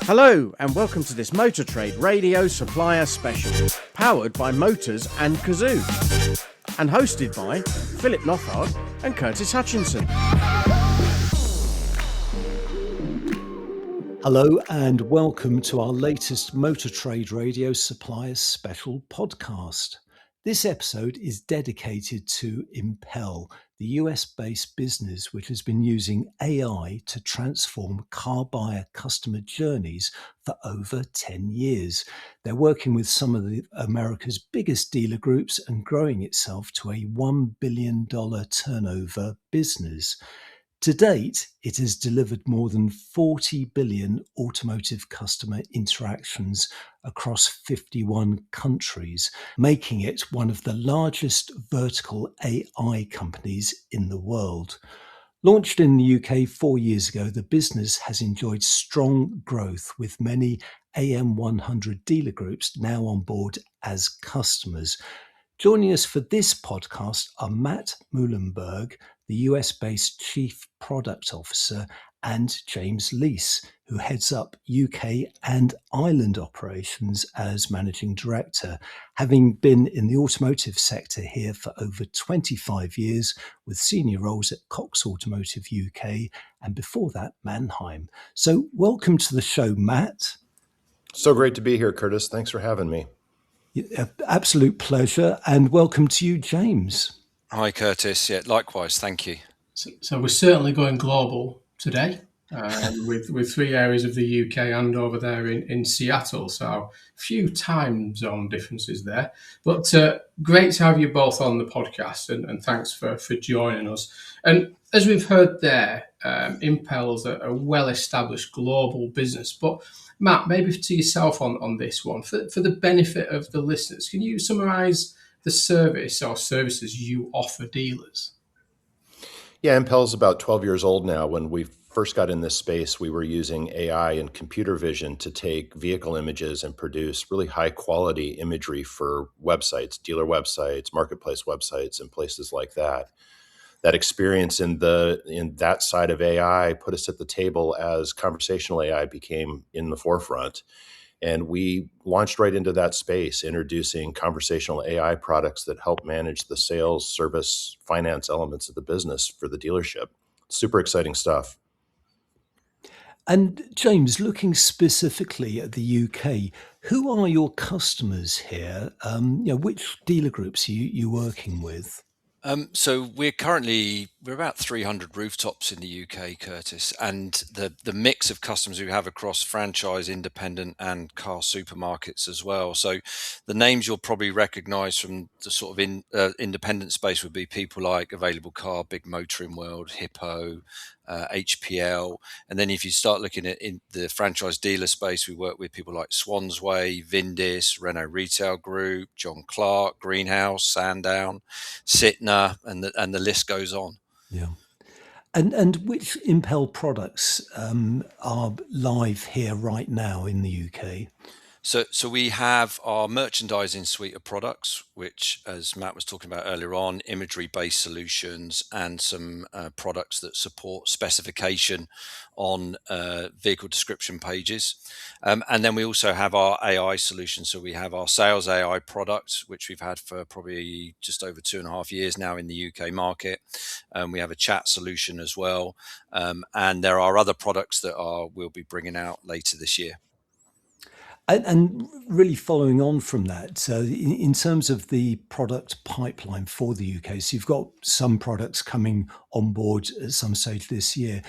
Hello and welcome to this Motor Trade Radio Supplier Special, powered by Motors and Cazoo, and hosted by Philip Nothard and Curtis Hutchinson. Hello and welcome to our latest Motor Trade Radio Supplier Special podcast. This episode is dedicated to IMPEL, the US-based business which has been using AI to transform car buyer customer journeys for over 10 years. They're working with some of America's biggest dealer groups and growing itself to a $1 billion turnover business. To date, it has delivered more than 40 billion automotive customer interactions across 51 countries, making it one of the largest vertical AI companies in the world. Launched in the UK 4 years ago, the business has enjoyed strong growth with many AM100 dealer groups now on board as customers. Joining us for this podcast are Matt Muilenburg, the US-based Chief Product Officer, and James Leese, who heads up UK and Ireland operations as Managing Director, having been in the automotive sector here for over 25 years with senior roles at Cox Automotive UK and before that Mannheim. So welcome to the show, Matt. So great to be here, Curtis. Thanks for having me. Absolute pleasure, and welcome to you, James. Hi, Curtis. Yeah, likewise. Thank you. So we're certainly going global today with three areas of the UK and over there in Seattle. So a few time zone differences there. But great to have you both on the podcast, and thanks for joining us. And as we've heard there, IMPEL's a well-established global business. But Matt, maybe to yourself on this one, for the benefit of the listeners, can you summarise the service or services you offer dealers? Yeah, IMPEL's about 12 years old now. When we first got in this space, we were using AI and computer vision to take vehicle images and produce really high quality imagery for websites, dealer websites, marketplace websites, and places like that. That experience in that side of AI put us at the table as conversational AI became in the forefront. And we launched right into that space, introducing conversational AI products that help manage the sales, service, finance elements of the business for the dealership. Super exciting stuff. And James, looking specifically at the UK, who are your customers here? Which dealer groups are you working with? So we're about 300 rooftops in the UK, Curtis, and the mix of customers we have across franchise, independent, and car supermarkets as well. So the names you'll probably recognise from the sort of independent space would be people like Available Car, Big Motoring World, Hippo, HPL, and then if you start looking at in the franchise dealer space, we work with people like Swansway, Vindis, Renault Retail Group, John Clark, Greenhouse, Sandown, Sytner, and the list goes on. Yeah. And which IMPEL products are live here right now in the UK? So we have our merchandising suite of products, which, as Matt was talking about earlier on, imagery-based solutions and some products that support specification on vehicle description pages. And then we also have our AI solution. So we have our sales AI product, which we've had for probably just over 2.5 years now in the UK market. We have a chat solution as well. And there are other products that we'll be bringing out later this year. And really following on from that, in terms of the product pipeline for the UK, so you've got some products coming on board at some stage this year.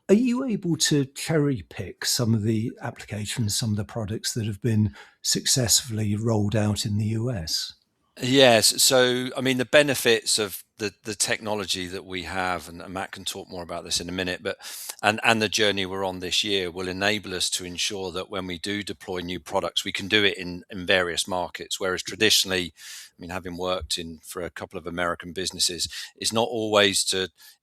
Are you able to cherry pick some of the applications, some of the products that have been successfully rolled out in the US? Yes. So, I mean, the benefits of the technology that we have, and Matt can talk more about this in a minute, but and the journey we're on this year will enable us to ensure that when we do deploy new products, we can do it in various markets. Whereas traditionally, mean, having worked for a couple of American businesses, it's not always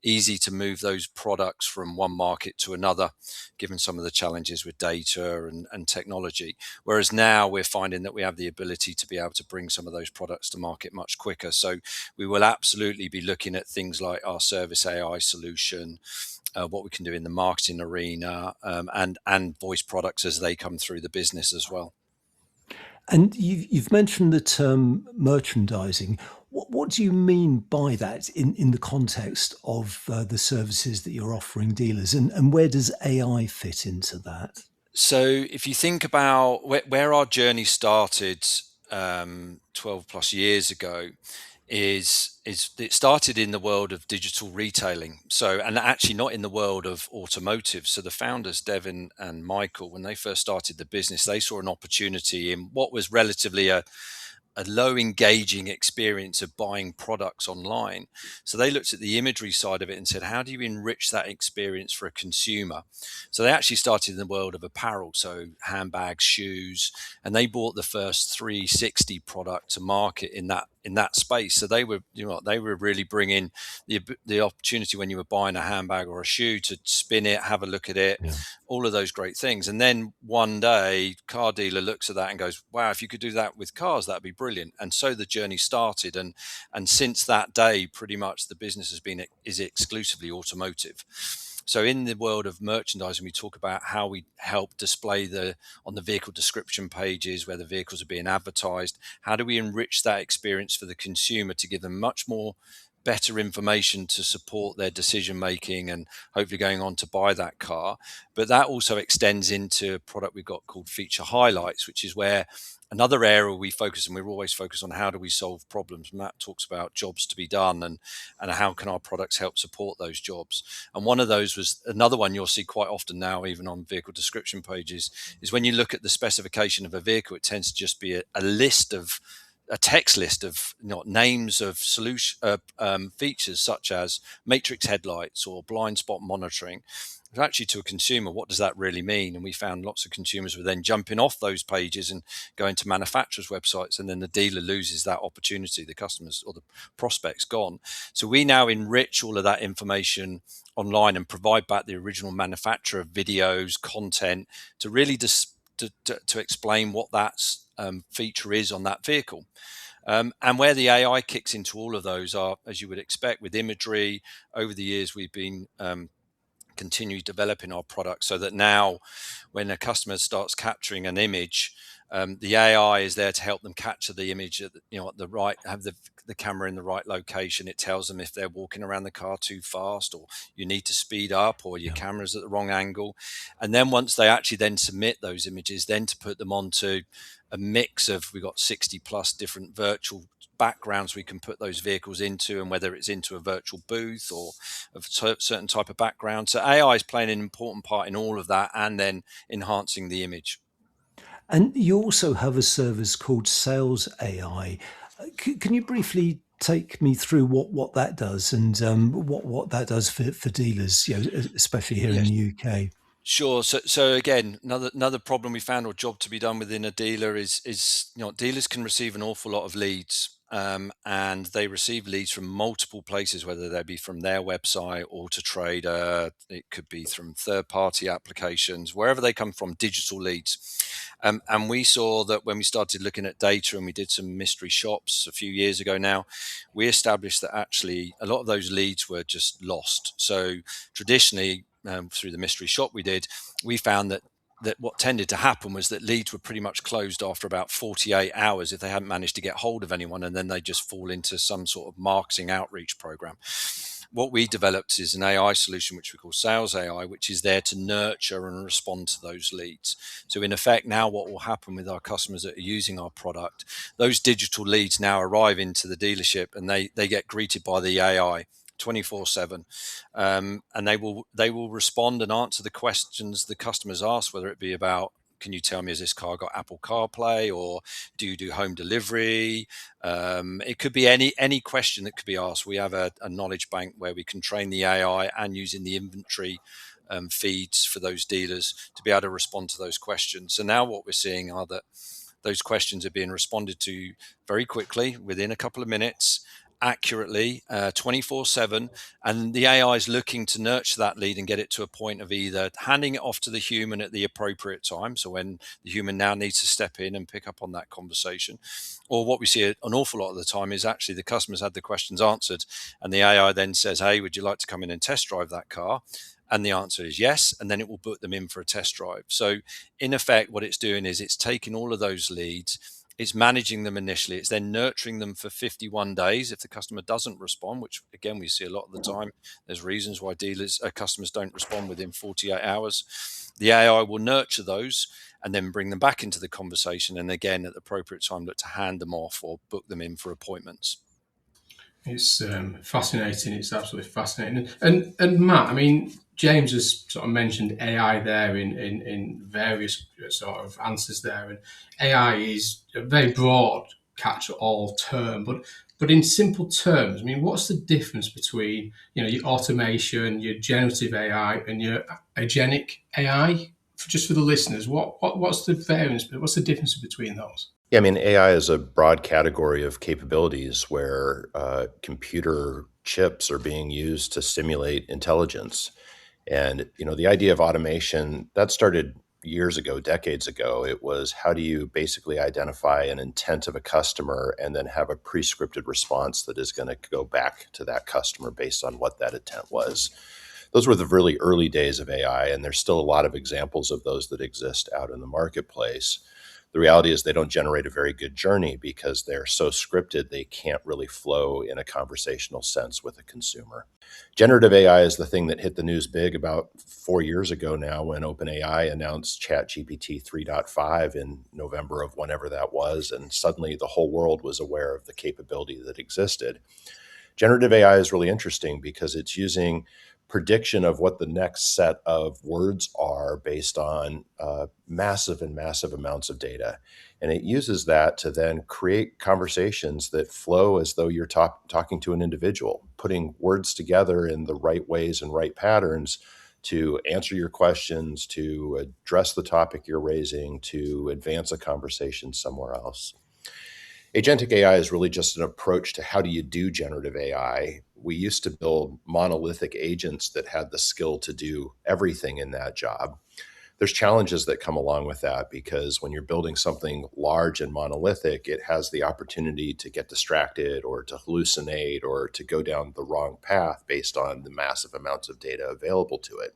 easy to move those products from one market to another, given some of the challenges with data and technology. Whereas now we're finding that we have the ability to be able to bring some of those products to market much quicker. So we will absolutely be looking at things like our service AI solution, what we can do in the marketing arena, and voice products as they come through the business as well. And you've mentioned the term merchandising. What do you mean by that in the context of the services that you're offering dealers? And where does AI fit into that? So if you think about where our journey started 12 plus years ago, is it started in the world of digital retailing. So, and actually not in the world of automotive. So the founders, Devin and Michael, when they first started the business, they saw an opportunity in what was relatively a low engaging experience of buying products online. So they looked at the imagery side of it and said, how do you enrich that experience for a consumer? So they actually started in the world of apparel, so handbags, shoes, and they brought the first 360 product to market in that space. So they were, they were really bringing the opportunity when you were buying a handbag or a shoe to spin it, have a look at it, all of those great things. And then one day, car dealer looks at that and goes, wow, if you could do that with cars, that'd be brilliant. And so the journey started. And since that day, pretty much the business is exclusively automotive. So in the world of merchandising, we talk about how we help display on the vehicle description pages where the vehicles are being advertised. How do we enrich that experience for the consumer to give them much more better information to support their decision making and hopefully going on to buy that car? But that also extends into a product we've got called feature highlights, which is where another area we focus, and we're always focused on how do we solve problems. Matt talks about jobs to be done and how can our products help support those jobs. And one of those was another one you'll see quite often now, even on vehicle description pages, is when you look at the specification of a vehicle, it tends to just be a text list of names of solution features such as matrix headlights or blind spot monitoring. But actually, to a consumer, what does that really mean? And we found lots of consumers were then jumping off those pages and going to manufacturers' websites, and then the dealer loses that opportunity. The customers or the prospect's gone. So we now enrich all of that information online and provide back the original manufacturer videos, content to really to explain what that feature is on that vehicle. And where the AI kicks into all of those are, as you would expect, with imagery. Over the years, we've been continue developing our product so that now when a customer starts capturing an image, the AI is there to help them capture the image at the right, have the camera in the right location. It tells them if they're walking around the car too fast, or you need to speed up, or your camera's at the wrong angle. And then once they actually then submit those images, then to put them onto a mix of, we've got 60 plus different virtual backgrounds we can put those vehicles into, and whether it's into a virtual booth or a certain type of background. So AI is playing an important part in all of that, and then enhancing the image. And you also have a service called Sales AI. Can you briefly take me through what that does and what that does for dealers, especially here in the UK? Sure. So again, another problem we found, or job to be done within a dealer, is dealers can receive an awful lot of leads, and they receive leads from multiple places, whether they be from their website, Auto Trader, it could be from third-party applications, wherever they come from, digital leads. And we saw that when we started looking at data, and we did some mystery shops a few years ago now, we established that actually a lot of those leads were just lost. So traditionally, through the mystery shop we found that what tended to happen was that leads were pretty much closed after about 48 hours if they hadn't managed to get hold of anyone, and then they just fall into some sort of marketing outreach program. What we developed is an AI solution, which we call Sales AI, which is there to nurture and respond to those leads. So in effect, now what will happen with our customers that are using our product, those digital leads now arrive into the dealership, and they get greeted by the AI 24/7, and they will respond and answer the questions the customers ask, whether it be about, can you tell me, has this car got Apple CarPlay, or do you do home delivery? It could be any question that could be asked. We have a knowledge bank where we can train the AI and using the inventory feeds for those dealers to be able to respond to those questions. So now what we're seeing are that those questions are being responded to very quickly, within a couple of minutes, accurately, 24/7, and the AI is looking to nurture that lead and get it to a point of either handing it off to the human at the appropriate time, so when the human now needs to step in and pick up on that conversation, or what we see an awful lot of the time is actually the customer's had the questions answered and the AI then says, hey, would you like to come in and test drive that car? And the answer is yes, and then it will book them in for a test drive. So in effect, what it's doing is it's taking all of those leads, it's managing them initially, it's then nurturing them for 51 days. If the customer doesn't respond, which again we see a lot of the time, there's reasons why customers don't respond within 48 hours. The AI will nurture those and then bring them back into the conversation, and again at the appropriate time look to hand them off or book them in for appointments. It's fascinating. It's absolutely fascinating. And Matt, I mean, James has sort of mentioned AI there in various sort of answers there, and AI is a very broad catch-all term. But in simple terms, I mean, what's the difference between your automation, your generative AI, and your agentic AI? Just for the listeners, what's the variance? What's the difference between those? Yeah, I mean, AI is a broad category of capabilities where computer chips are being used to simulate intelligence. And, the idea of automation, that started years ago, decades ago. It was, how do you basically identify an intent of a customer and then have a pre-scripted response that is going to go back to that customer based on what that intent was. Those were the really early days of AI, and there's still a lot of examples of those that exist out in the marketplace. The reality is they don't generate a very good journey because they're so scripted, they can't really flow in a conversational sense with a consumer. Generative AI is the thing that hit the news big about 4 years ago now when OpenAI announced ChatGPT 3.5 in November of whenever that was, and suddenly the whole world was aware of the capability that existed. Generative AI is really interesting because it's using prediction of what the next set of words are based on massive amounts of data. And it uses that to then create conversations that flow as though you're talking to an individual, putting words together in the right ways and right patterns to answer your questions, to address the topic you're raising, to advance a conversation somewhere else. Agentic AI is really just an approach to how do you do generative AI. We used to build monolithic agents that had the skill to do everything in that job. There's challenges that come along with that because when you're building something large and monolithic, it has the opportunity to get distracted or to hallucinate or to go down the wrong path based on the massive amounts of data available to it.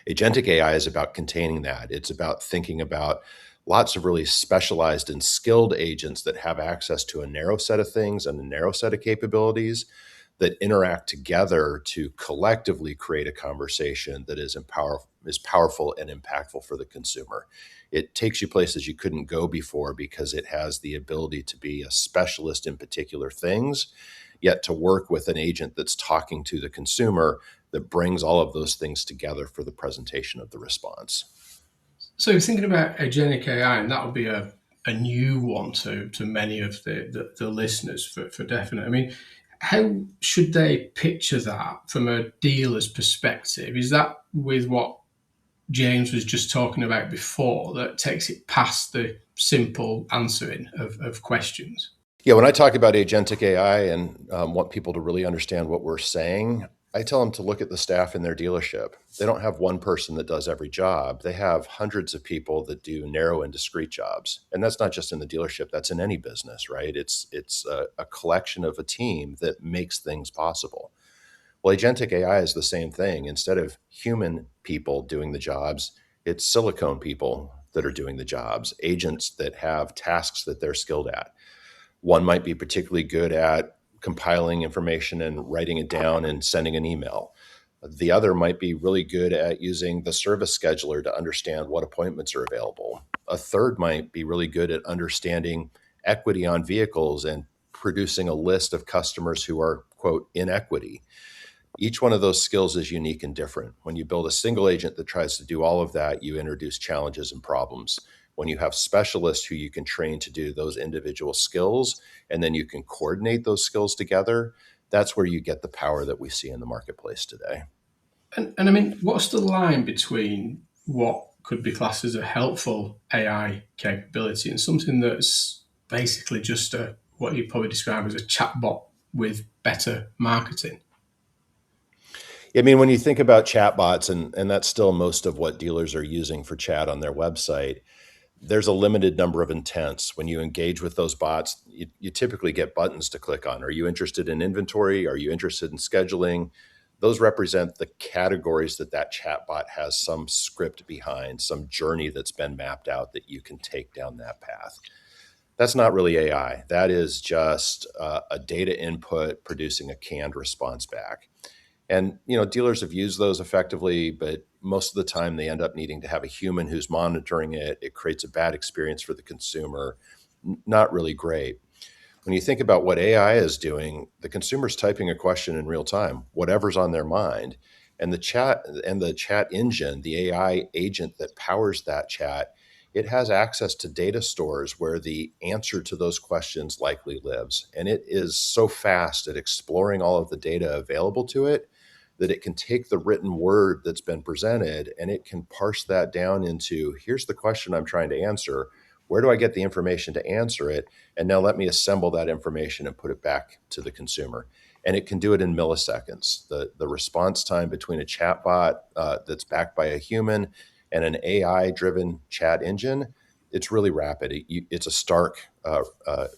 Agentic AI is about containing that. It's about thinking about lots of really specialized and skilled agents that have access to a narrow set of things and a narrow set of capabilities that interact together to collectively create a conversation that is powerful and impactful for the consumer. It takes you places you couldn't go before because it has the ability to be a specialist in particular things, yet to work with an agent that's talking to the consumer that brings all of those things together for the presentation of the response. So thinking about agentic AI, and that would be a new one to many of the listeners for definite. I mean, how should they picture that from a dealer's perspective? Is that with what James was just talking about before that takes it past the simple answering of questions? Yeah, when I talk about agentic AI and want people to really understand what we're saying, I tell them to look at the staff in their dealership. They don't have one person that does every job. They have hundreds of people that do narrow and discrete jobs. And that's not just in the dealership, that's in any business, right? It's a collection of a team that makes things possible. Well, agentic AI is the same thing. Instead of human people doing the jobs, it's silicone people that are doing the jobs, agents that have tasks that they're skilled at. One might be particularly good at compiling information and writing it down and sending an email. The other might be really good at using the service scheduler to understand what appointments are available. A third might be really good at understanding equity on vehicles and producing a list of customers who are, quote, in equity. Each one of those skills is unique and different. When you build a single agent that tries to do all of that, you introduce challenges and problems. When you have specialists who you can train to do those individual skills, and then you can coordinate those skills together, that's where you get the power that we see in the marketplace today. And I mean, what's the line between what could be classed as a helpful AI capability and something that's basically just what you'd probably describe as a chatbot with better marketing? I mean, when you think about chatbots, and that's still most of what dealers are using for chat on their website, there's a limited number of intents. When you engage with those bots, you typically get buttons to click on. Are you interested in inventory? Are you interested in scheduling? Those represent the categories that chatbot has some script behind, some journey that's been mapped out that you can take down that path. That's not really AI. That is just a data input producing a canned response back. And dealers have used those effectively, but most of the time they end up needing to have a human who's monitoring it. It creates a bad experience for the consumer. Not really great. When you think about what AI is doing, the consumer's typing a question in real time, whatever's on their mind. And the chat engine, the AI agent that powers that chat, it has access to data stores where the answer to those questions likely lives. And it is so fast at exploring all of the data available to it that it can take the written word that's been presented and it can parse that down into, here's the question I'm trying to answer. Where do I get the information to answer it? And now let me assemble that information and put it back to the consumer. And it can do it in milliseconds. The response time between a chatbot that's backed by a human and an AI-driven chat engine, it's really rapid. It's a stark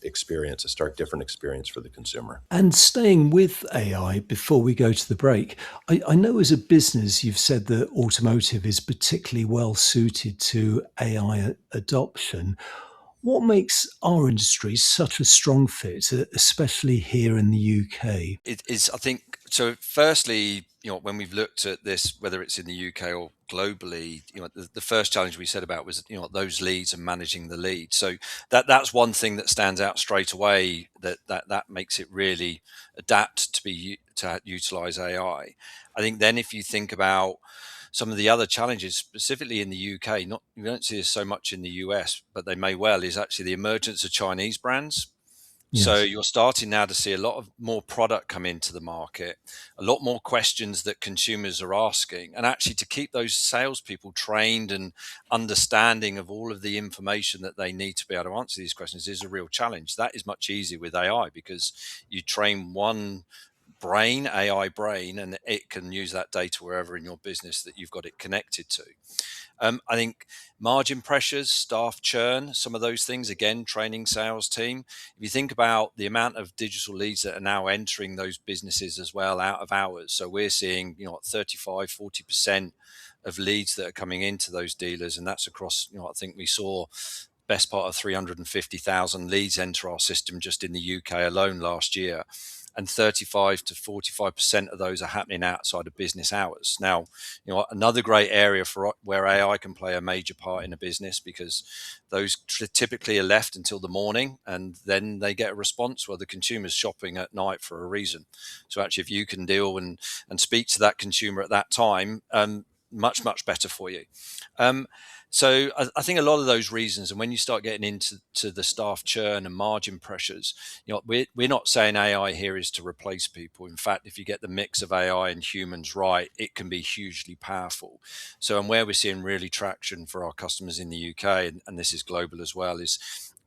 experience, a stark different experience for the consumer. And staying with AI before we go to the break, I know as a business you've said that automotive is particularly well suited to AI adoption. What makes our industry such a strong fit, especially here in the UK? It is, I think, so firstly, when we've looked at this, whether it's in the UK or globally, the first challenge we said about was, those leads and managing the lead. So that's one thing that stands out straight away that makes it really adapt to utilize AI. I think then if you think about some of the other challenges, specifically in the UK, we don't see this so much in the US, but they may well, is actually the emergence of Chinese brands. So Yes. you're starting now to see a lot of more product come into the market, a lot more questions that consumers are asking, and actually to keep those salespeople trained and understanding of all of the information that they need to be able to answer these questions is a real challenge. That is much easier with AI because you train one AI brain, and it can use that data wherever in your business that you've got it connected to. I think margin pressures, staff churn, some of those things, again, training sales team. If you think about the amount of digital leads that are now entering those businesses as well out of hours. So we're seeing, 35, 40% of leads that are coming into those dealers. And that's across, I think we saw best part of 350,000 leads enter our system just in the UK alone last year. And 35 to 45% of those are happening outside of business hours. Now, another great area for where AI can play a major part in a business, because those typically are left until the morning and then they get a response. Well, the consumer's shopping at night for a reason. So actually, if you can deal and speak to that consumer at that time, much, much better for you. So I think a lot of those reasons, and when you start getting into the staff churn and margin pressures, we're not saying AI here is to replace people. In fact, if you get the mix of AI and humans right, it can be hugely powerful. So, and where we're seeing really traction for our customers in the UK, and this is global as well, is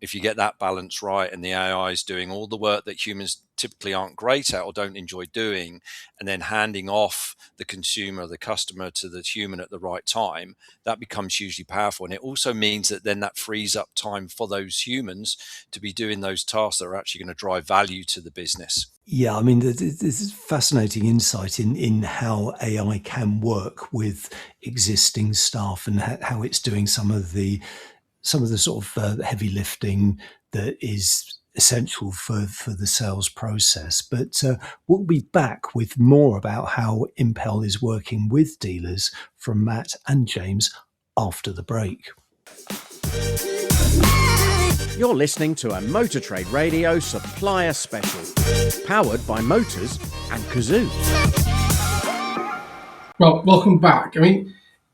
if you get that balance right and the AI is doing all the work that humans typically aren't great at or don't enjoy doing, and then handing off the consumer, the customer to the human at the right time, that becomes hugely powerful. And it also means that then that frees up time for those humans to be doing those tasks that are actually going to drive value to the business. Yeah, I mean, this is fascinating insight in how AI can work with existing staff and how it's doing some of the sort of heavy lifting that is essential for the sales process. But we'll be back with more about how Impel is working with dealers from Matt and James after the break. You're listening to a Motor Trade Radio Supplier Special, powered by Motors and Cazoo. Well, welcome back. I mean,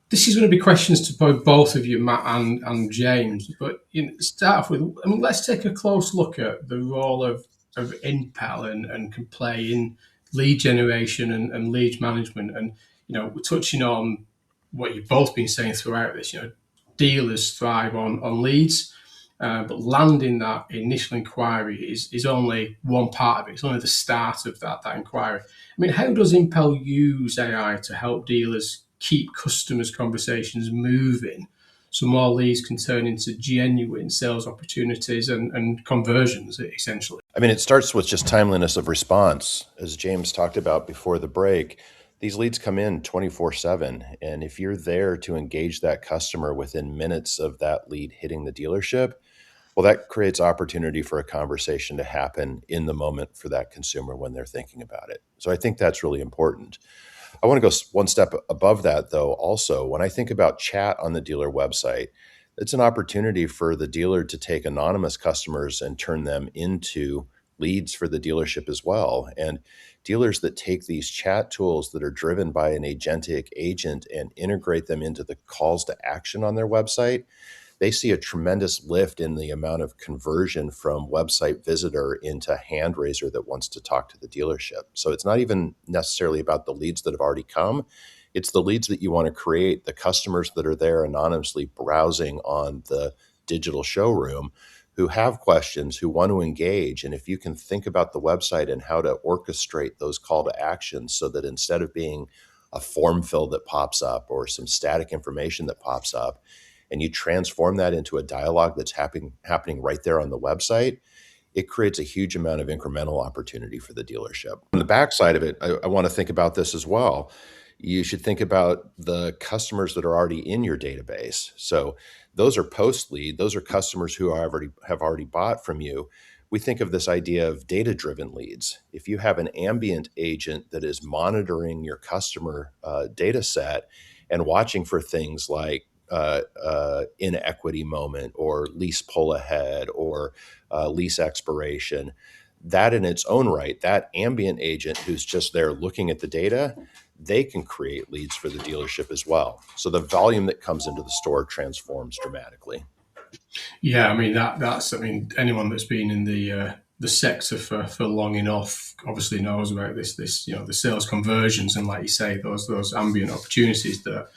this is going to be questions to both of you, Matt and James. But start off with, let's take a close look at the role of Impel and can play in lead generation and lead management. And we're touching on what you've both been saying throughout this. dealers thrive on leads. But landing that initial inquiry is only one part of it. It's only the start of that inquiry. I mean, how does Impel use AI to help dealers keep customers' conversations moving so more leads can turn into genuine sales opportunities and conversions, essentially? I mean, it starts with just timeliness of response. As James talked about before the break, these leads come in 24/7. And if you're there to engage that customer within minutes of that lead hitting the dealership, well, that creates opportunity for a conversation to happen in the moment for that consumer when they're thinking about it. So I think that's really important. I want to go one step above that, though. Also, when I think about chat on the dealer website, it's an opportunity for the dealer to take anonymous customers and turn them into leads for the dealership as well. And dealers that take these chat tools that are driven by an agentic agent and integrate them into the calls to action on their website, they see a tremendous lift in the amount of conversion from website visitor into hand raiser that wants to talk to the dealership. So it's not even necessarily about the leads that have already come. It's the leads that you want to create, the customers that are there anonymously browsing on the digital showroom who have questions, who want to engage. And if you can think about the website and how to orchestrate those call to actions so that instead of being a form fill that pops up or some static information that pops up, and you transform that into a dialogue that's happening right there on the website, it creates a huge amount of incremental opportunity for the dealership. On the backside of it, I want to think about this as well. You should think about the customers that are already in your database. So those are post lead; those are customers who have already bought from you. We think of this idea of data-driven leads. If you have an ambient agent that is monitoring your customer data set and watching for things like inequity moment or lease pull ahead or lease expiration, that in its own right, that ambient agent who's just there looking at the data, they can create leads for the dealership as well. So the volume that comes into the store transforms dramatically. Yeah, I mean that's. I mean, anyone that's been in the sector for long enough obviously knows about this. The sales conversions and, like you say, those ambient opportunities that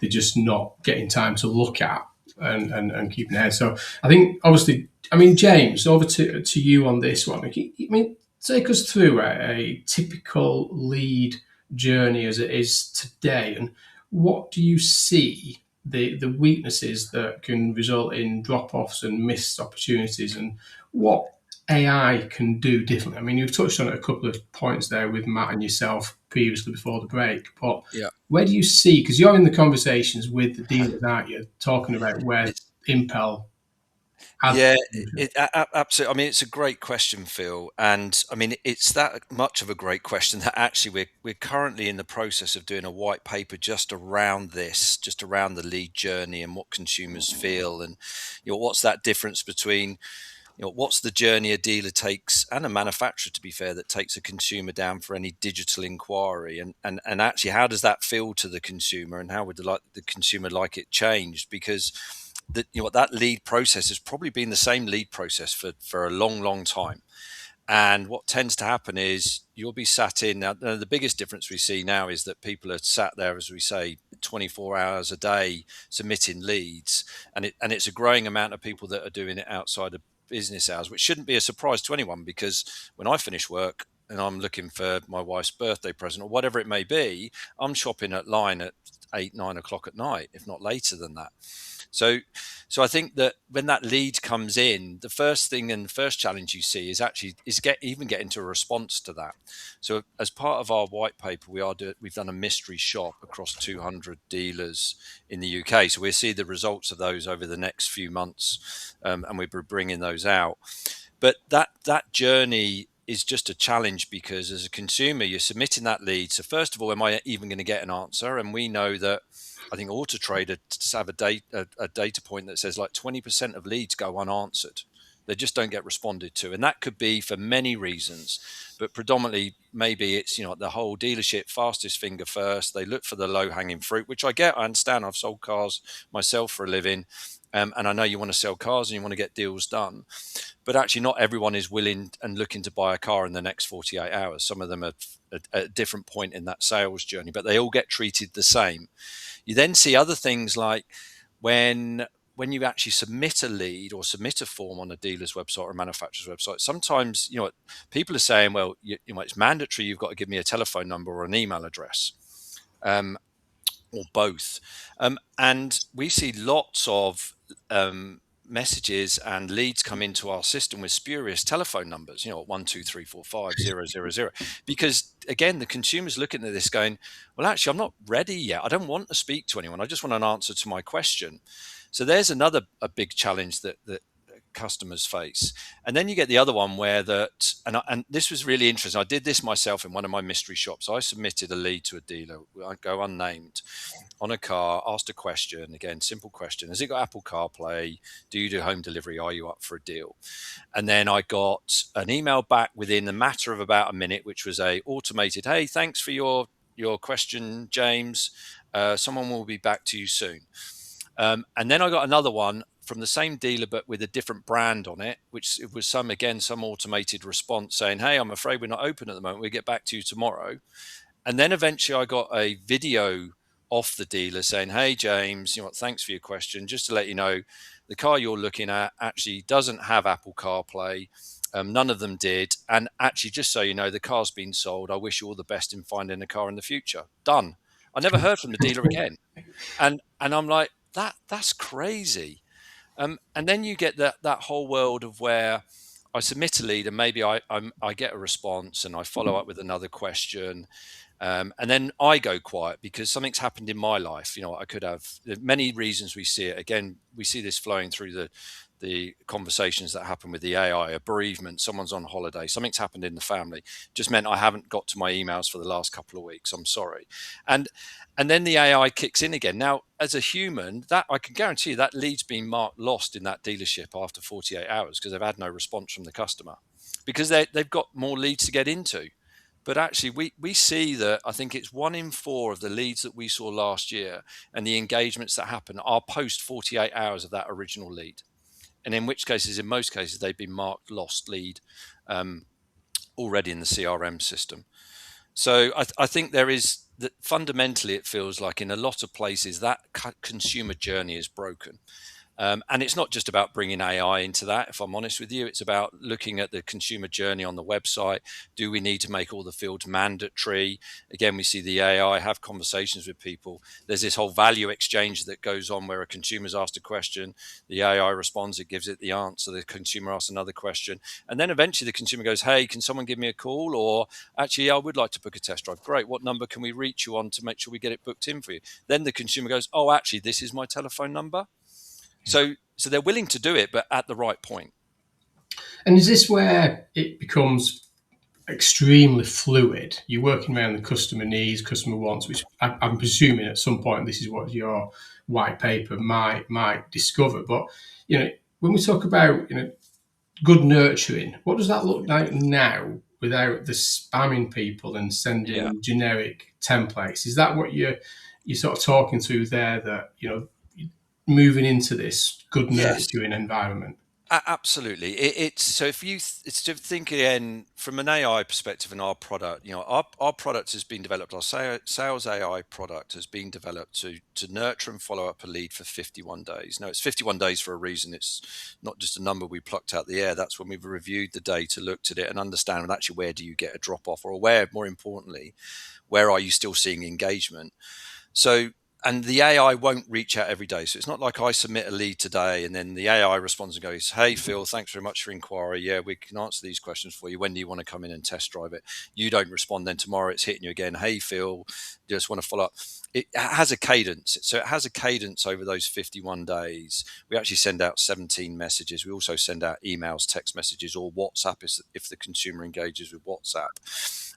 they're just not getting time to look at and keeping ahead. So I think obviously, I mean, James, over to you on this one. I mean, take us through a typical lead journey as it is today, and what do you see the weaknesses that can result in drop-offs and missed opportunities, and what AI can do differently? I mean, you've touched on it a couple of points there with Matt and yourself previously before the break, but Yeah. where do you see, because you're in the conversations with the dealers, aren't you, talking about where It's, Impel adds? yeah, absolutely. I mean, it's a great question, Phil, and I mean, it's that much of a great question that actually we're currently in the process of doing a white paper just around this, just around the lead journey and what consumers feel, and what's that difference between what's the journey a dealer takes, and a manufacturer, to be fair, that takes a consumer down for any digital inquiry, and actually how does that feel to the consumer, and how would the consumer like it changed? Because that lead process has probably been the same lead process for a long time. And what tends to happen is you'll be sat in. Now, the biggest difference we see now is that people are sat there, as we say, 24 hours a day submitting leads, and it's a growing amount of people that are doing it outside of business hours, which shouldn't be a surprise to anyone, because when I finish work and I'm looking for my wife's birthday present or whatever it may be, I'm shopping at line at 8, 9 o'clock at night, if not later than that. So I think that when that lead comes in, the first thing and the first challenge you see is getting to a response to that. So as part of our white paper, we've done a mystery shop across 200 dealers in the UK. So we'll see the results of those over the next few months, and we'll be bringing those out. But that journey is just a challenge, because as a consumer, you're submitting that lead. So first of all, am I even going to get an answer? And we know that, I think Auto Trader have a data point that says like 20% of leads go unanswered. They just don't get responded to. And that could be for many reasons, but predominantly maybe it's, the whole dealership fastest finger first. They look for the low hanging fruit, which I understand. I've sold cars myself for a living. And I know you want to sell cars and you want to get deals done, but actually not everyone is willing and looking to buy a car in the next 48 hours. Some of them are at a different point in that sales journey, but they all get treated the same. You then see other things like, when you actually submit a lead or submit a form on a dealer's website or a manufacturer's website, sometimes people are saying, well, it's mandatory, you've got to give me a telephone number or an email address, or both. And we see lots of messages and leads come into our system with spurious telephone numbers, 123450000, because again, the consumer's looking at this going, well, actually, I'm not ready yet. I don't want to speak to anyone. I just want an answer to my question. So there's a big challenge that customers face. And then you get the other one where and this was really interesting. I did this myself in one of my mystery shops. I submitted a lead to a dealer, I go unnamed, on a car, asked a question, again, simple question. Has it got Apple CarPlay? Do you do home delivery? Are you up for a deal? And then I got an email back within a matter of about a minute, which was a automated, hey, thanks for your question, James. Someone will be back to you soon. And then I got another one from the same dealer, but with a different brand on it, which it was some automated response saying, hey, I'm afraid we're not open at the moment. We'll get back to you tomorrow. And then eventually I got a video off the dealer saying, hey, James, thanks for your question. Just to let you know, the car you're looking at actually doesn't have Apple CarPlay. None of them did. And actually, just so you know, the car's been sold. I wish you all the best in finding a car in the future. Done. I never heard from the dealer again. And I'm like, that's crazy. And then you get that whole world of where I submit a lead and maybe I get a response and I follow up with another question. And then I go quiet because something's happened in my life. I could have many reasons we see it. Again, we see this flowing through the conversations that happen with the AI, a bereavement, someone's on holiday, something's happened in the family, just meant I haven't got to my emails for the last couple of weeks. I'm sorry. And then the AI kicks in again. Now, as a human, that I can guarantee you that lead's been marked lost in that dealership after 48 hours because they've had no response from the customer because they've got more leads to get into. But actually, we see that I think it's 1 in 4 of the leads that we saw last year and the engagements that happen are post 48 hours of that original lead. And in most cases, they've been marked lost lead already in the CRM system. So I think there is that fundamentally, it feels like in a lot of places that consumer journey is broken. And it's not just about bringing AI into that, if I'm honest with you. It's about looking at the consumer journey on the website. Do we need to make all the fields mandatory? Again, we see the AI have conversations with people. There's this whole value exchange that goes on where a consumer's asked a question, the AI responds, it gives it the answer, the consumer asks another question. And then eventually the consumer goes, hey, can someone give me a call? Or actually, I would like to book a test drive. Great. What number can we reach you on to make sure we get it booked in for you? Then the consumer goes, oh, actually, this is my telephone number. So they're willing to do it, but at the right point. And is this where it becomes extremely fluid? You're working around the customer needs, customer wants, which I'm presuming at some point this is what your white paper might discover. But when we talk about good nurturing, what does that look like now without the spamming people and sending generic templates? Is that what you're sort of talking through there? That moving into this good nurturing environment. Absolutely. It's to think again from an AI perspective in our product. Our product has been developed. Our sales AI product has been developed to nurture and follow up a lead for 51 days. Now it's 51 days for a reason. It's not just a number we plucked out the air. That's when we've reviewed the data, looked at it, and understand actually where do you get a drop off, or more importantly, where are you still seeing engagement? And the AI won't reach out every day. So it's not like I submit a lead today and then the AI responds and goes, hey, Phil, thanks very much for inquiry. Yeah, we can answer these questions for you. When do you want to come in and test drive it? You don't respond. Then tomorrow it's hitting you again. Hey, Phil, just want to follow up. It has a cadence. So it has a cadence over those 51 days. We actually send out 17 messages. We also send out emails, text messages, or WhatsApp if the consumer engages with WhatsApp.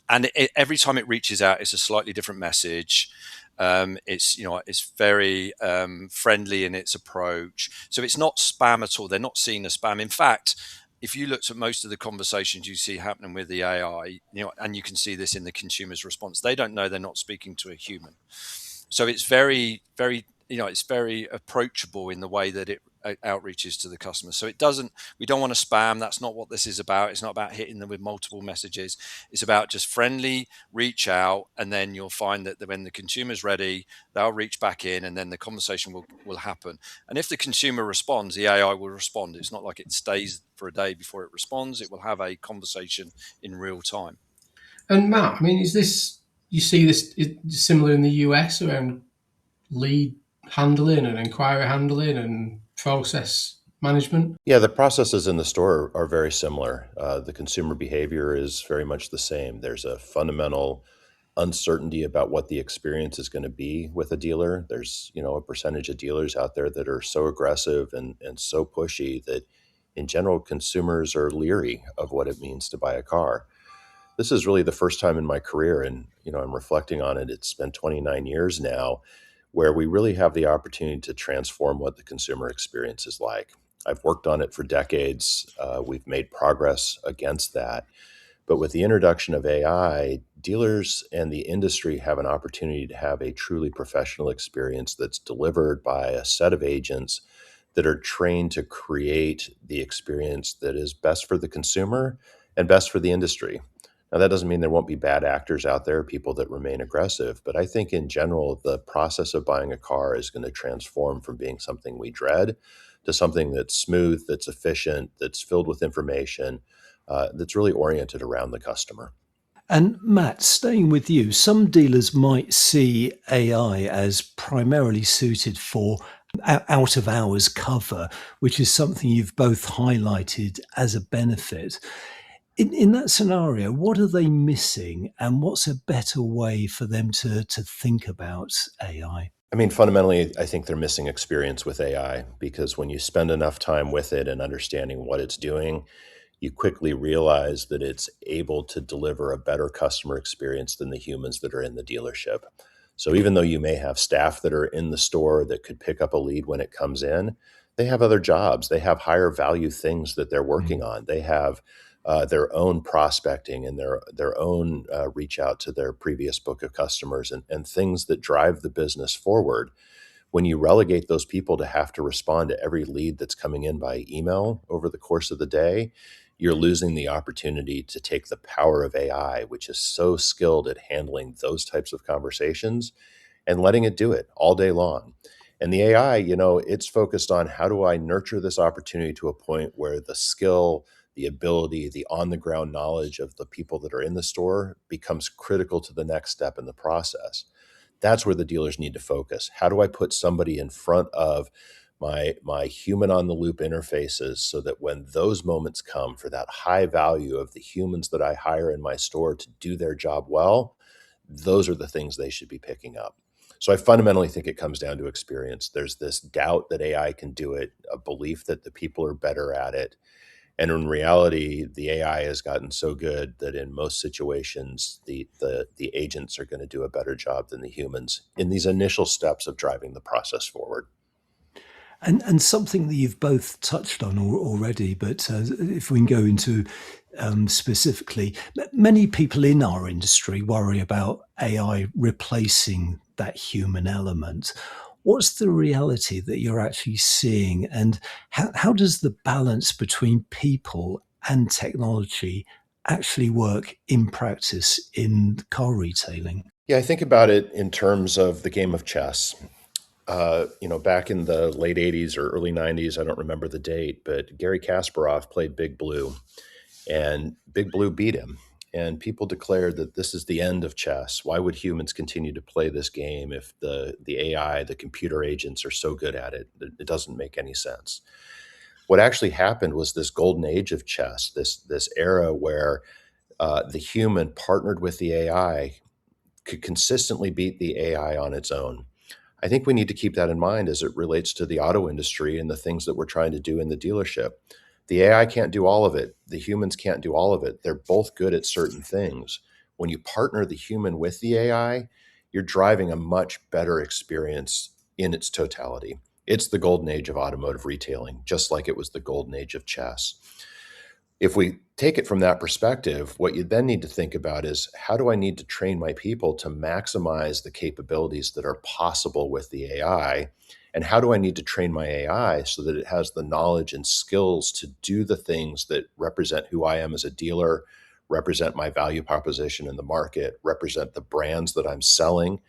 And every time it reaches out, it's a slightly different message. It's very friendly in its approach. So it's not spam at all. They're not seen as spam. In fact, if you looked at most of the conversations you see happening with the AI, and you can see this in the consumer's response, they don't know they're not speaking to a human. So it's very, very, it's very approachable in the way that outreaches to the customers. So we don't want to spam. That's not what this is about. It's not about hitting them with multiple messages. It's about just friendly reach out, and then you'll find that when the consumer's ready, they'll reach back in, and then the conversation will happen. And if the consumer responds, the AI will respond. It's not like it stays for a day before it responds. It will have a conversation in real time. And Matt, I mean, you see this similar in the US around lead handling and inquiry handling and process management? Yeah, the processes in the store are very similar. The consumer behavior is very much the same. There's a fundamental uncertainty about what the experience is going to be with a dealer. There's, a percentage of dealers out there that are so aggressive and so pushy that in general, consumers are leery of what it means to buy a car. This is really the first time in my career, and I'm reflecting on it. It's been 29 years now, where we really have the opportunity to transform what the consumer experience is like. I've worked on it for decades. We've made progress against that. But with the introduction of AI, dealers and the industry have an opportunity to have a truly professional experience that's delivered by a set of agents that are trained to create the experience that is best for the consumer and best for the industry. Now, that doesn't mean there won't be bad actors out there, people that remain aggressive, but I think in general, the process of buying a car is going to transform from being something we dread to something that's smooth, that's efficient, that's filled with information, that's really oriented around the customer. And Matt, staying with you, some dealers might see AI as primarily suited for out of hours cover, which is something you've both highlighted as a benefit. In that scenario, what are they missing, and what's a better way for them to think about AI? I mean, fundamentally, I think they're missing experience with AI, because when you spend enough time with it and understanding what it's doing, you quickly realize that it's able to deliver a better customer experience than the humans that are in the dealership. So even though you may have staff that are in the store that could pick up a lead when it comes in, they have other jobs. They have higher value things that they're working on. They have their own prospecting and their own reach out to their previous book of customers and things that drive the business forward. When you relegate those people to have to respond to every lead that's coming in by email over the course of the day, you're losing the opportunity to take the power of AI, which is so skilled at handling those types of conversations, and letting it do it all day long. And the AI, it's focused on how do I nurture this opportunity to a point where the skill, the ability, the on-the-ground knowledge of the people that are in the store becomes critical to the next step in the process. That's where the dealers need to focus. How do I put somebody in front of my human on the loop interfaces so that when those moments come for that high value of the humans that I hire in my store to do their job well, those are the things they should be picking up. So I fundamentally think it comes down to experience. There's this doubt that AI can do it, a belief that the people are better at it. And in reality, the AI has gotten so good that in most situations, the agents are going to do a better job than the humans in these initial steps of driving the process forward. And something that you've both touched on already, but if we can go into specifically, many people in our industry worry about AI replacing that human element. What's the reality that you're actually seeing, and how does the balance between people and technology actually work in practice in car retailing? Yeah, I think about it in terms of the game of chess. Back in the late 80s or early 90s, I don't remember the date, but Gary Kasparov played Big Blue, and Big Blue beat him. And people declared that this is the end of chess. Why would humans continue to play this game if the AI, the computer agents are so good at it? It doesn't make any sense. What actually happened was this golden age of chess, this era where the human partnered with the AI could consistently beat the AI on its own. I think we need to keep that in mind as it relates to the auto industry and the things that we're trying to do in the dealership. The AI can't do all of it. The humans can't do all of it. They're both good at certain things. When you partner the human with the AI, you're driving a much better experience in its totality. It's the golden age of automotive retailing, just like it was the golden age of chess. If we take it from that perspective, what you then need to think about is, how do I need to train my people to maximize the capabilities that are possible with the AI? And how do I need to train my AI so that it has the knowledge and skills to do the things that represent who I am as a dealer, represent my value proposition in the market, represent the brands that I'm selling,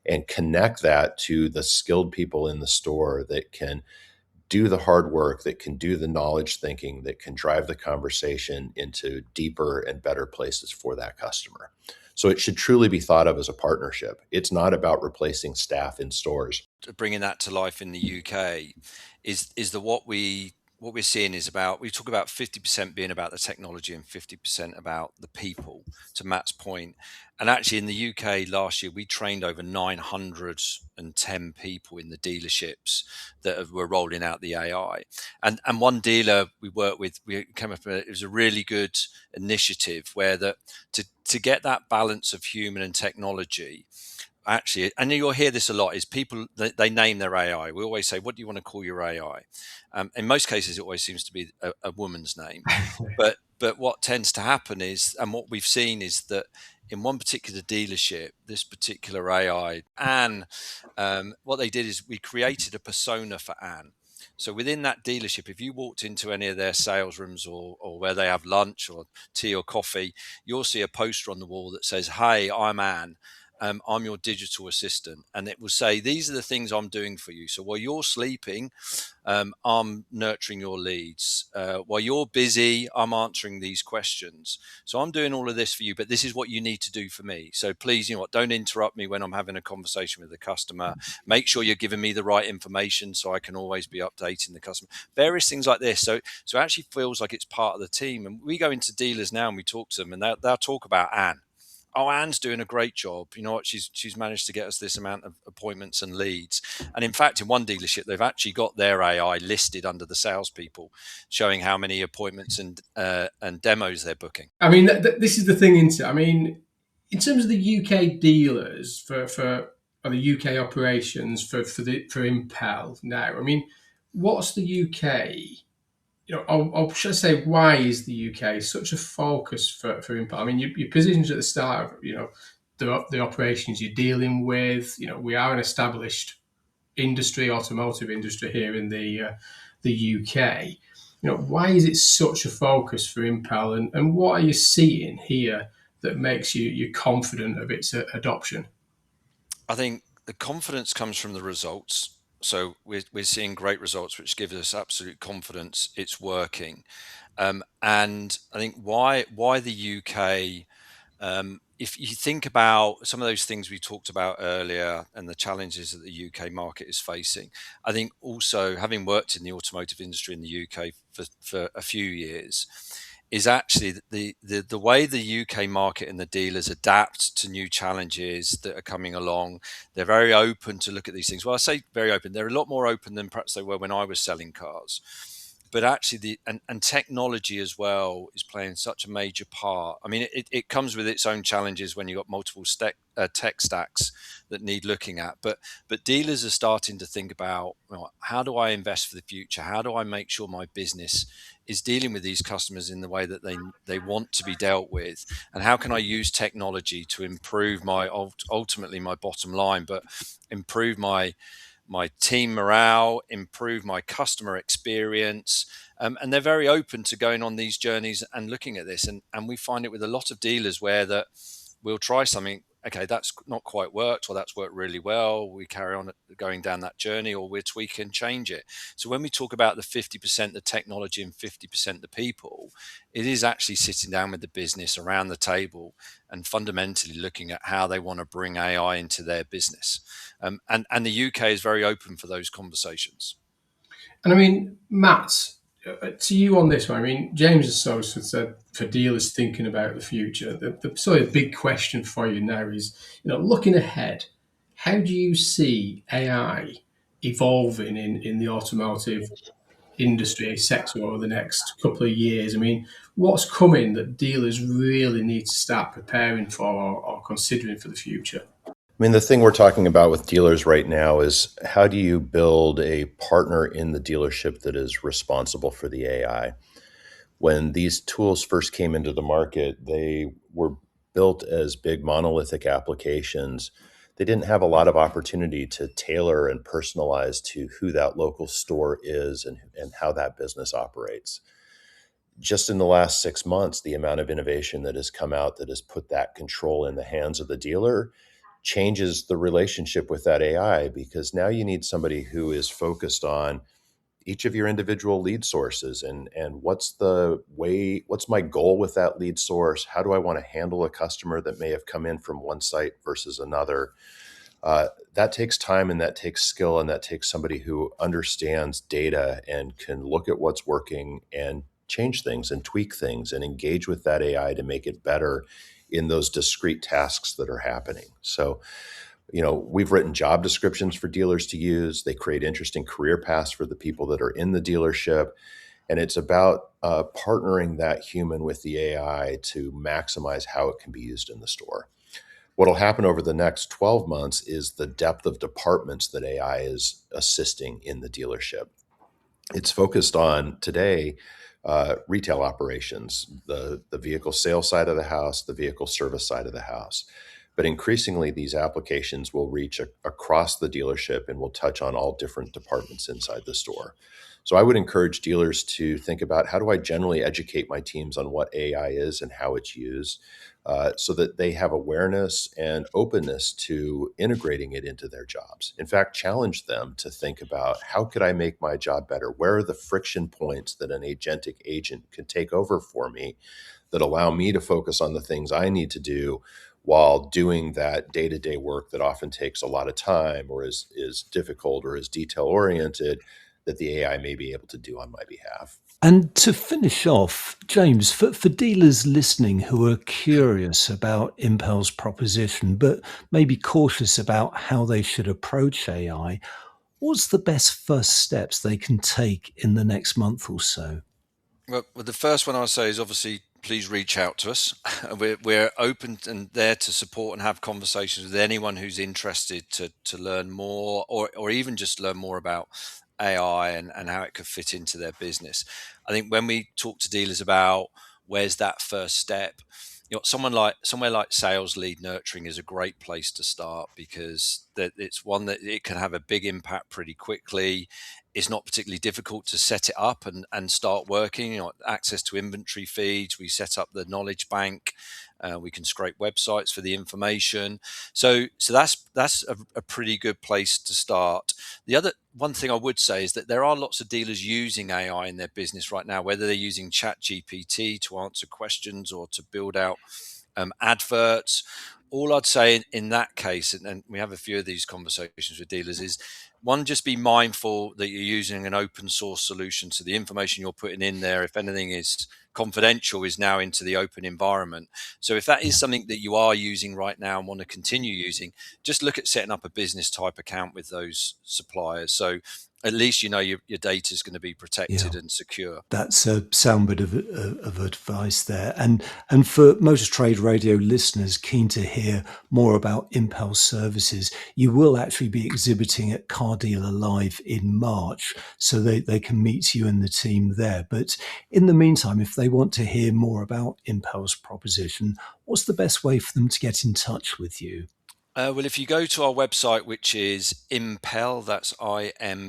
and connect that to the skilled people in the store that can do the hard work, that can do the knowledge thinking, that can drive the conversation into deeper and better places for that customer. So it should truly be thought of as a partnership. It's not about replacing staff in stores. Bringing that to life in the UK is the what we're seeing is about, we talk about 50% being about the technology and 50% about the people, to Matt's point. And actually in the UK last year, we trained over 910 people in the dealerships that were rolling out the AI. And one dealer we worked with, we came up with, it was a really good initiative where to get that balance of human and technology, actually, and you'll hear this a lot, is people, they name their AI. We always say, what do you want to call your AI? In most cases, it always seems to be a woman's name. But what tends to happen is, and what we've seen is that in one particular dealership, this particular AI, Anne, what they did is we created a persona for Anne. So within that dealership, if you walked into any of their sales rooms or where they have lunch or tea or coffee, you'll see a poster on the wall that says, "Hey, I'm Anne. I'm your digital assistant," and it will say, "These are the things I'm doing for you. So while you're sleeping, I'm nurturing your leads. While you're busy, I'm answering these questions. So I'm doing all of this for you, but this is what you need to do for me. So please, don't interrupt me when I'm having a conversation with the customer. Make sure you're giving me the right information so I can always be updating the customer." Various things like this. So it actually feels like it's part of the team. And we go into dealers now and we talk to them, and they'll talk about Anne. "Oh, Anne's doing a great job. You know what? She's managed to get us this amount of appointments and leads." And in fact, in one dealership, they've actually got their AI listed under the salespeople, showing how many appointments and demos they're booking. I mean, this is the thing, isn't it? I mean, in terms of the UK dealers or the UK operations for Impel now, I mean, what's the UK? Or should I say, why is the UK such a focus for Impel? I mean, your positions at the start of, the operations you're dealing with. We are an established industry, automotive industry here in the UK. Why is it such a focus for Impel, and what are you seeing here that makes you confident of its adoption? I think the confidence comes from the results. So we're seeing great results, which give us absolute confidence it's working. And I think why the UK, if you think about some of those things we talked about earlier and the challenges that the UK market is facing, I think also, having worked in the automotive industry in the UK for a few years, is actually the way the UK market and the dealers adapt to new challenges that are coming along. They're very open to look at these things. Well, I say very open. They're a lot more open than perhaps they were when I was selling cars. But actually, and technology as well is playing such a major part. I mean, it comes with its own challenges when you've got multiple tech stacks that need looking at. But dealers are starting to think about, how do I invest for the future? How do I make sure my business is dealing with these customers in the way that they want to be dealt with? And how can I use technology to improve ultimately my bottom line, but improve my team morale, improve my customer experience. And they're very open to going on these journeys and looking at this. And we find it with a lot of dealers where that we'll try something, okay, that's not quite worked, or that's worked really well. We carry on going down that journey, or we're tweak and change it. So when we talk about the 50% the technology and 50% the people, it is actually sitting down with the business around the table and fundamentally looking at how they want to bring AI into their business. And the UK is very open for those conversations. And I mean, Matt, to you on this one, I mean, James has sort of said, for dealers thinking about the future, the sort of big question for you now is, looking ahead, how do you see AI evolving in the automotive industry sector over the next couple of years? I mean, what's coming that dealers really need to start preparing for or considering for the future? I mean, the thing we're talking about with dealers right now is, how do you build a partner in the dealership that is responsible for the AI? When these tools first came into the market, they were built as big monolithic applications. They didn't have a lot of opportunity to tailor and personalize to who that local store is and how that business operates. Just in the last 6 months, the amount of innovation that has come out that has put that control in the hands of the dealer changes the relationship with that AI, because now you need somebody who is focused on each of your individual lead sources and what's my goal with that lead source? How do I want to handle a customer that may have come in from one site versus another? That takes time, and that takes skill, and that takes somebody who understands data and can look at what's working and change things and tweak things and engage with that AI to make it better in those discrete tasks that are happening. So, we've written job descriptions for dealers to use. They create interesting career paths for the people that are in the dealership. And it's about partnering that human with the AI to maximize how it can be used in the store. What'll happen over the next 12 months is the depth of departments that AI is assisting in the dealership. It's focused on today retail operations, the vehicle sales side of the house, the vehicle service side of the house. But increasingly, these applications will reach across the dealership and will touch on all different departments inside the store. So I would encourage dealers to think about, how do I generally educate my teams on what AI is and how it's used, so that they have awareness and openness to integrating it into their jobs. In fact, challenge them to think about, how could I make my job better? Where are the friction points that an agentic agent can take over for me that allow me to focus on the things I need to do while doing that day-to-day work that often takes a lot of time or is difficult or is detail-oriented, that the AI may be able to do on my behalf. And to finish off, James, for dealers listening who are curious about Impel's proposition, but maybe cautious about how they should approach AI, what's the best first steps they can take in the next month or so? Well, the first one I would say is, obviously, please reach out to us. We're open and there to support and have conversations with anyone who's interested to learn more, or even just learn more about AI and how it could fit into their business. I think when we talk to dealers about where's that first step, somewhere like sales lead nurturing is a great place to start, because it's one that it can have a big impact pretty quickly. It's not particularly difficult to set it up and start working. Access to inventory feeds. We set up the knowledge bank. We can scrape websites for the information. So that's a pretty good place to start. The other one thing I would say is that there are lots of dealers using AI in their business right now, whether they're using ChatGPT to answer questions or to build out adverts. All I'd say in that case, and we have a few of these conversations with dealers, is one, just be mindful that you're using an open source solution. So the information you're putting in there, if anything is confidential, is now into the open environment. So if that is something that you are using right now and want to continue using, just look at setting up a business type account with those suppliers. So at least your data is going to be protected and secure. That's a sound bit of advice there. And for Motor Trade Radio listeners keen to hear more about Impel services, you will actually be exhibiting at Car Dealer Live in March, so they can meet you and the team there. But in the meantime, if they want to hear more about Impel's proposition, what's the best way for them to get in touch with you? Well, if you go to our website, which is Impel, that's IMPEL.ai,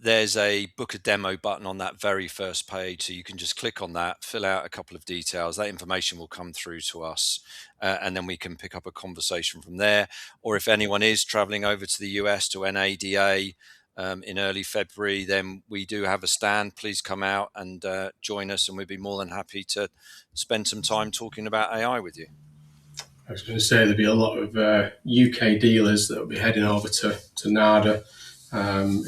there's a book a demo button on that very first page. So you can just click on that, fill out a couple of details. That information will come through to us, and then we can pick up a conversation from there. Or if anyone is traveling over to the US to NADA in early February, then we do have a stand. Please come out and join us, and we'd be more than happy to spend some time talking about AI with you. I was going to say there'll be a lot of UK dealers that will be heading over to NADA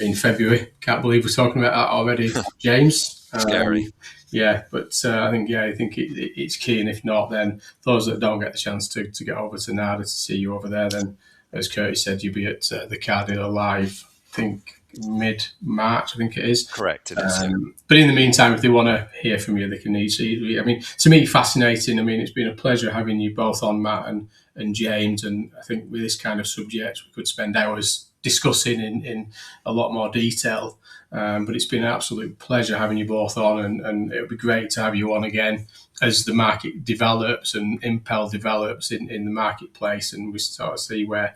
in February. Can't believe we're talking about that already, James. Scary. But I think it's key, and if not, then those that don't get the chance to get over to NADA to see you over there, then as Curtis said, you'll be at the Car Dealer Live, I think mid-March, I think it is. Correct. It is, But in the meantime, if they want to hear from you, they can easily. I mean, to me, fascinating. I mean, it's been a pleasure having you both on, Matt and James. And I think with this kind of subject, we could spend hours discussing in a lot more detail. But it's been an absolute pleasure having you both on, and it would be great to have you on again as the market develops and Impel develops in the marketplace, and we sort of see where,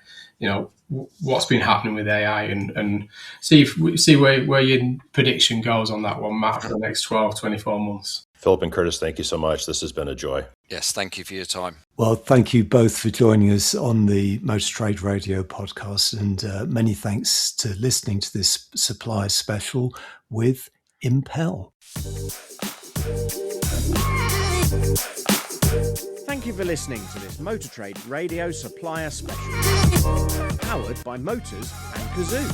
what's been happening with AI, and see where your prediction goes on that one, Matt, for the next 12, 24 months. Philip and Curtis, thank you so much. This has been a joy. Yes, thank you for your time. Well, thank you both for joining us on the Motor Trade Radio podcast, and many thanks to listening to this Supplier Special with Impel. Thank you for listening to this Motor Trade Radio Supplier Special, powered by Motors and Cazoo.